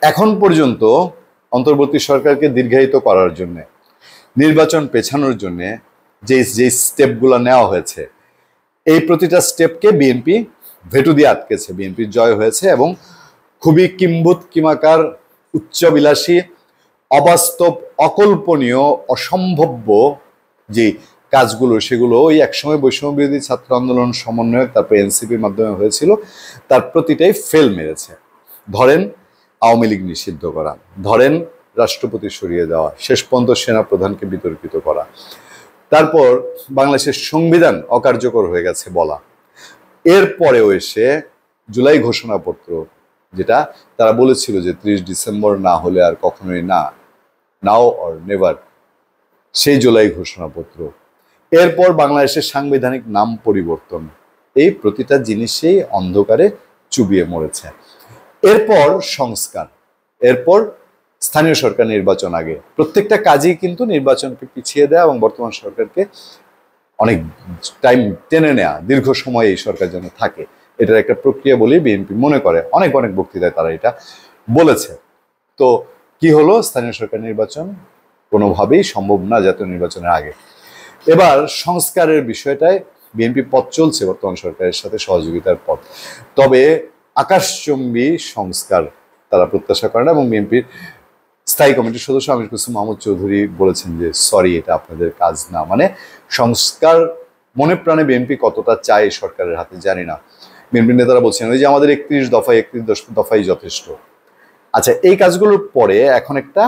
এখন পর্যন্ত অন্তর্বর্তী সরকারকে দীর্ঘায়িত করার জন্য, নির্বাচন পেছানোর জন্য যে যে স্টেপগুলো নেওয়া হয়েছে, এই প্রতিটা স্টেপকে বিএনপি ভেটু দিয়ে আটকেছে। বিএনপির জয় হয়েছে এবং খুবই কিম্ভূত কিমাকার, উচ্চবিলাসী, অবাস্তব, অকল্পনীয়, অসম্ভব্য যে কাজগুলো, সেগুলো ওই একসময় বৈষম্য বিরোধী ছাত্র আন্দোলন সমন্বয়ক, তারপর এনসিপির মাধ্যমে হয়েছিল, তার প্রতিটাই ফেল মেরেছে। ধরেন আওয়ামী লীগ নিষিদ্ধ করা, ধরেন রাষ্ট্রপতি সরিয়ে দেওয়া, শেষ পর্যন্ত সেনাপ্রধানকে বিতর্কিত করা, তারপর বাংলাদেশের সংবিধান অকার্যকর হয়ে গেছে বলা, এরপরেও এসে জুলাই ঘোষণাপত্র, যেটা তারা বলেছিল যে 30 ডিসেম্বর না হলে আর কখনোই না, নাও অর নেভার, সেই জুলাই ঘোষণাপত্র, এরপর বাংলাদেশের সাংবিধানিক নাম পরিবর্তন, এই প্রতিটা জিনিসেই অন্ধকারে চুবিয়ে মরেছে। এরপর সংস্কার, এরপর স্থানীয় সরকার নির্বাচন, আগে প্রত্যেকটা কাজই কিন্তু নির্বাচনকে পিছিয়ে দেয় এবং বর্তমান সরকারকে অনেক টাইম টেনে নেয়া, দীর্ঘ সময় এই সরকার যেন থাকে, এটার একটা প্রক্রিয়া বলেই বিএনপি মনে করে। অনেক অনেক বক্তৃতায় তারা এটা বলেছে। তো কি হলো, স্থানীয় সরকার নির্বাচন কোনোভাবেই সম্ভব না জাতীয় নির্বাচনের আগে। এবার সংস্কারের বিষয়টায় বিএনপি পথ চলছে বর্তমান সরকারের সাথে সহযোগিতার পথ, তবে আকাশচুম্বী সংস্কার তারা প্রত্যাশা করে না। এবং বিএনপির স্থায়ী কমিটির সদস্য আমির কুসুম মাহমুদ চৌধুরী বলেছেন যে সরি, এটা আপনাদের কাজ না। মানে সংস্কার মনে প্রাণে বিএনপি কতটা চায় সরকারের হাতে জানি না। বিএনপি নেতারা বলছেন ওই যে আমাদের 31 দফাই যথেষ্ট। আচ্ছা, এই কাজগুলোর পরে এখন একটা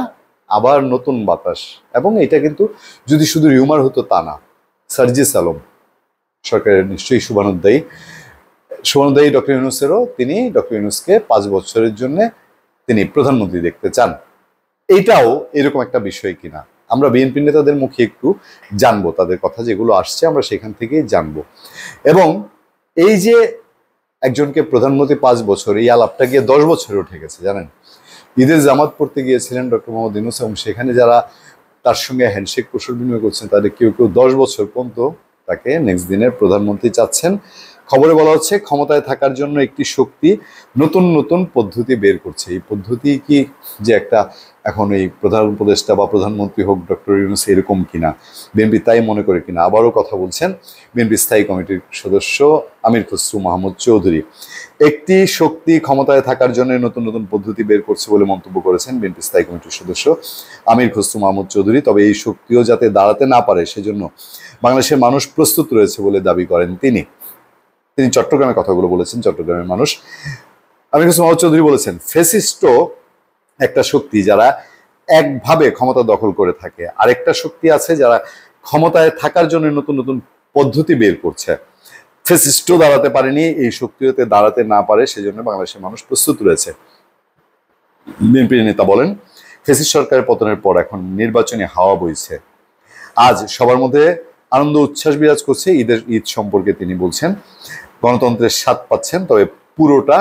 আবার নতুন বাতাস, এবং এটা কিন্তু যদি শুধু রিউমার হতো তা না। সার্জিস আলম সরকারের নিশ্চয়ই শুভানুধ্যায়ী ডক্টর ইউনূসেরও, তিনি ডক্টর ইউনূসকে 5 বছরের জন্য তিনি প্রধানমন্ত্রী দেখতে চান। এইটাও এরকম একটা বিষয় কিনা আমরা বিএনপি নেতাদের মুখে একটু জানবো, তাদের কথা যেগুলো আসছে আমরা সেখান থেকেই জানবো। এবং এই যে একজনকে প্রধানমন্ত্রী 5 বছর, এই আলাপটা গিয়ে 10 বছরে উঠে গেছে জানেন। ঈদের জামাত পড়তে গিয়েছিলেন ডক্টর মোহাম্মদ ইউনূস, এবং সেখানে যারা তার সঙ্গে হ্যান্ডশেক কুশল বিনিময় করছেন তাদের কেউ কেউ 10 বছর পর্যন্ত তাকে নেক্সট দিনের প্রধানমন্ত্রী চাচ্ছেন। খবরে বলা হচ্ছে ক্ষমতায় থাকার জন্য একটি শক্তি নতুন নতুন পদ্ধতি বের করছে। এই পদ্ধতি কি যে একটা এখন এই প্রধান উপদেষ্টা বা প্রধানমন্ত্রী হোক ডক্টর ইউনূস এরকম কিনা, বিএনপি তাই মনে করে কিনা, আবারও কথা বলছেন বিএনপি স্থায়ী কমিটির সদস্য আমির খসরু মাহমুদ চৌধুরী। একটি শক্তি ক্ষমতায় থাকার জন্য নতুন নতুন পদ্ধতি বের করছে বলে মন্তব্য করেছেন বিএনপি স্থায়ী কমিটির সদস্য আমির খসরু মাহমুদ চৌধুরী। তবে এই শক্তিও যাতে দাঁড়াতে না পারে সেজন্য বাংলাদেশের মানুষ প্রস্তুত রয়েছে বলে দাবি করেন তিনি। চট্টগ্রামে কথাগুলো বলেছেন, চট্টগ্রামের মানুষ। আমির খসরু মাহমুদ চৌধুরী বলেছেন ফ্যাসিস্ট একটা শক্তি যারা একভাবে ক্ষমতা দখল করে থাকে, আরেকটা শক্তি আছে যারা ক্ষমতায় থাকার জন্য নতুন নতুন পদ্ধতি বের করছে। ফ্যাসিস্টও দাঁড়াতে পারেনি, এই শক্তিতে দাঁড়াতে না পারে, সেজন্য বাংলাদেশের মানুষ প্রস্তুত রয়েছে। বিএনপির নেতা বলেন ফ্যাসিস্ট সরকারের পতনের পর এখন নির্বাচনী হাওয়া বইছে। আজ সবার মধ্যে আনন্দ উচ্ছ্বাস বিরাজ করছে। ঈদ সম্পর্কে তিনি বলছেন গণতন্ত্রের স্বাদ পাচ্ছেন, তবে পুরোটা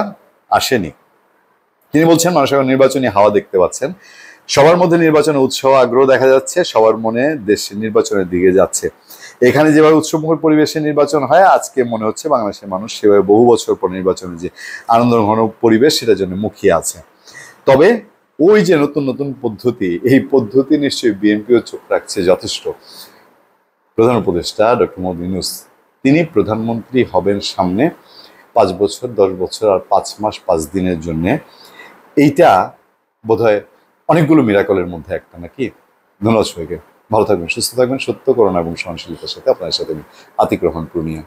আসেনি। তিনি বলছেন মানুষ এখন নির্বাচনী হাওয়া দেখতে পাচ্ছেন, সবার মধ্যে নির্বাচনে উৎসাহ আগ্রহ দেখা যাচ্ছে, সবার মনে দেশ নির্বাচনের দিকে যাচ্ছে। এখানে যেভাবে উৎসবমুখর পরিবেশে নির্বাচন হয়, আজকে মনে হচ্ছে বাংলাদেশের মানুষ সেভাবে বহু বছর পর নির্বাচনের যে আনন্দঘন পরিবেশ সেটার জন্য মুখিয়ে আছে। তবে ওই যে নতুন নতুন পদ্ধতি, এই পদ্ধতি নিশ্চয়ই বিএনপিও চোখ রাখছে যথেষ্ট। প্রধান উপদেষ্টা ডক্টর মোহাম্মদ ইউনূস তিনি প্রধানমন্ত্রী হবেন সামনে 5 বছর, 10 বছর আর 5 মাস 5 দিনের জন্য। এইটা বোধহয় অনেকগুলো মিরাকলের মধ্যে একটা, নাকি? ধন্যবাদ সবাইকে, ভালো থাকবেন, সুস্থ থাকবেন, সত্য, করুণা এবং সহনশীলতার সাথে আপনাদের সাথে আতিক রহমান পূর্ণিয়া।